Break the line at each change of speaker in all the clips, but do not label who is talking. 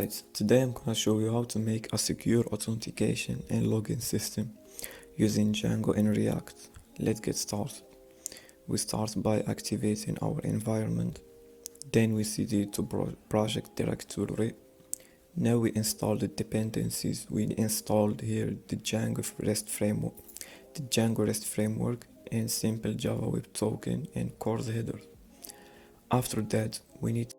Alright, today I'm gonna show you how to make a secure authentication and login system using Django and React. Let's get started. We start by activating our environment. Then we cd to project directory. Now we install the dependencies. We installed here the Django REST framework and simple Java Web Token and course headers. After that, we need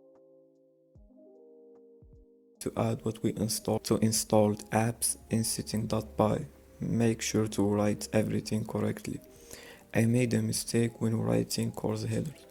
to add what we installed to installed apps in setting.py. Make sure to write everything correctly. I made a mistake when writing course headers.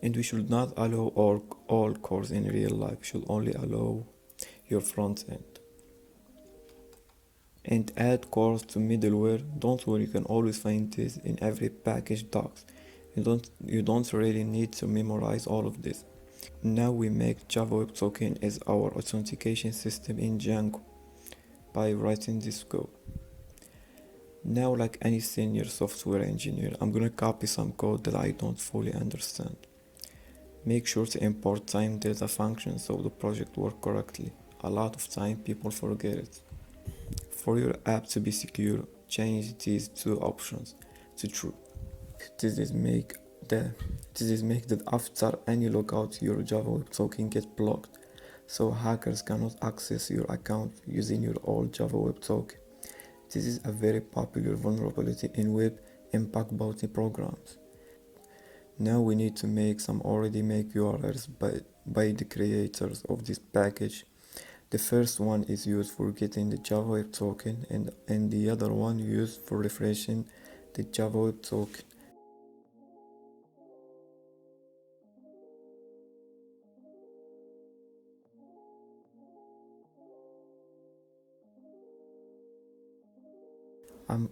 And we should not allow all cores in real life. We should only allow your front end. And add cores to middleware. Don't worry, you can always find this in every package docs. You don't really need to memorize all of this. Now we make Java Web Token as our authentication system in Django by writing this code. Now, like any senior software engineer, I'm gonna copy some code that I don't fully understand. Make sure to import time data functions so the project works correctly. A lot of time people forget it. For your app to be secure, change these two options to true. This is make that after any logout your Java Web Token gets blocked, so hackers cannot access your account using your old Java Web Token. This is a very popular vulnerability in web impact bounty programs. Now we need to make some already make URLs by the creators of this package. The first one is used for getting the Java Web Token and the other one used for refreshing the Java Web Token.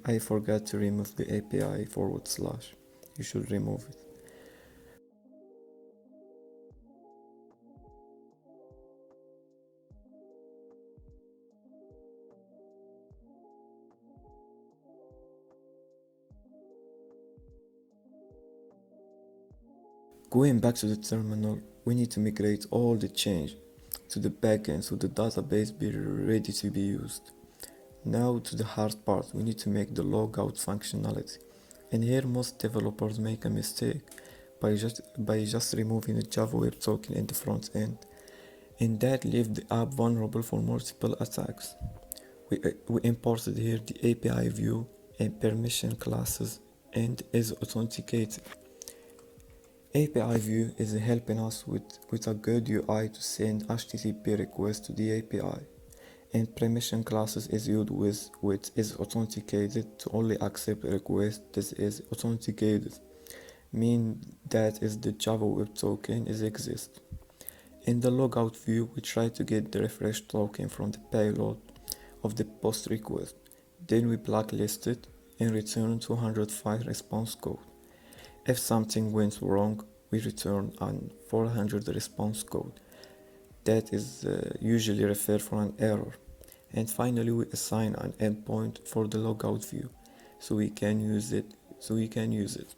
I forgot to remove the API /. You should remove it. Going back to the terminal, we need to migrate all the change to the backend so the database be ready to be used. Now to the hard part, we need to make the logout functionality. And here most developers make a mistake by just removing the Java Web Token in the front end, and that leaves the app vulnerable for multiple attacks. We imported here the API view and permission classes and is authenticated. API view is helping us with a good UI to send HTTP requests to the API, and permission classes is used with is authenticated to only accept requests that is authenticated, mean that is the Java Web Token is exist. In the logout view, we try to get the refresh token from the payload of the post request. Then we blacklist it and return 205 response code. If something went wrong, we return an 400 response code. That is usually referred for an error. And finally, we assign an endpoint for the logout view so we can use it.